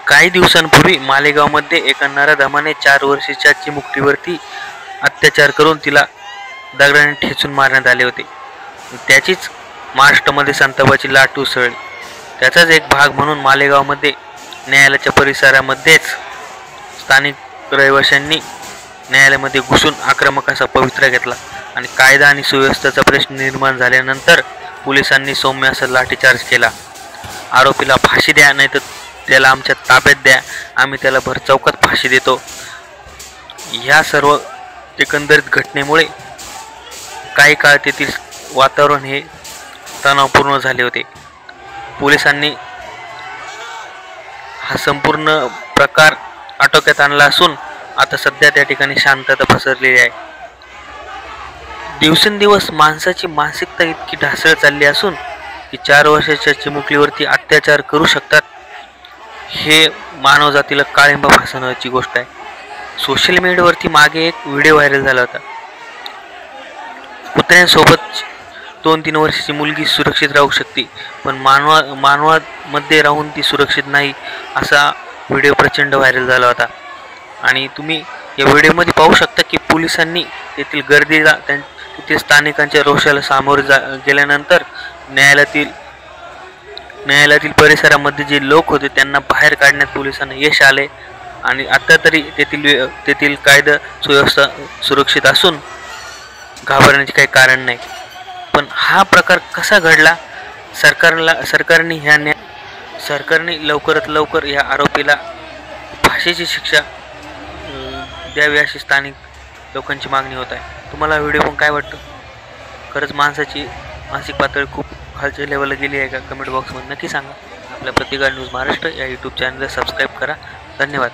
काही दिवसांपूर्वी मालेगावमध्ये एका नराधमाने 4 वर्षाच्या चिमुकलीवरती अत्याचार करून तिला दगडाने ठेचून मारण्यात आले होते. त्याचीच महाराष्ट्रामध्ये संतापाची लाट उसळली. त्याचाच एक भाग म्हणून मालेगावमध्ये न्यायालयाच्या परिसरामध्येच स्थानिक रहिवाशांनी न्यायालयामध्ये घुसून आक्रमक असा पवित्रा घेतला आणि कायदा आणि सुव्यवस्थेचा प्रश्न निर्माण झाल्यानंतर पोलिसांनी सौम्य असा लाठीचार्ज केला. आरोपीला फाशी द्या, नाही तर त्याला आमच्या ताब्यात द्या, आम्ही त्याला भर चौकात फाशी देतो. ह्या सर्व एकंदरीत घटनेमुळे काही काळ तेथील वातावरण हे तणावपूर्ण झाले होते. पोलिसांनी हा संपूर्ण प्रकार आटोक्यात आणला असून आता सध्या त्या ठिकाणी शांतता पसरलेली आहे. दिवसेंदिवस माणसाची मानसिकता इतकी ढासळ चालली असून की 4 वर्षाच्या चिमुकलीवरती अत्याचार करू शकतात, हे मानवजातीला काळिंबा फासण्याची गोष्ट आहे. सोशल मीडियावरती मागे एक व्हिडिओ व्हायरल झाला होता. कुत्र्यांसोबत 2-3 वर्षाची मुलगी सुरक्षित राहू शकते, पण मानवामध्ये राहून ती सुरक्षित नाही, असा व्हिडिओ प्रचंड व्हायरल झाला होता. आणि तुम्ही या व्हिडिओमध्ये पाहू शकता की पोलिसांनी तेथील गर्दीला तेथील स्थानिकांच्या रोषाला सामोरे गेल्यानंतर न्यायालयातील परिसरामध्ये जे लोक होते त्यांना बाहेर काढण्यात पोलिसांना यश आले आणि आता तरी तेथील कायदा सुव्यवस्था सुरक्षित असून घाबरण्याचे काही कारण नाही. पण हा प्रकार कसा घडला? सरकारने लवकरात लवकर या आरोपीला फाशीची शिक्षा द्यावी अशी स्थानिक लोकांची मागणी होत आहे. तुम्हाला व्हिडिओ पण काय वाटतं? खरंच माणसाची मानसिक पातळी खूप खालच्या लेवलला गेली आहे का? कमेंट बॉक्समध्ये नक्की सांगा. आपल्या प्रतिकार न्यूज महाराष्ट्र या यूट्यूब चॅनलला सबस्क्राईब करा. धन्यवाद.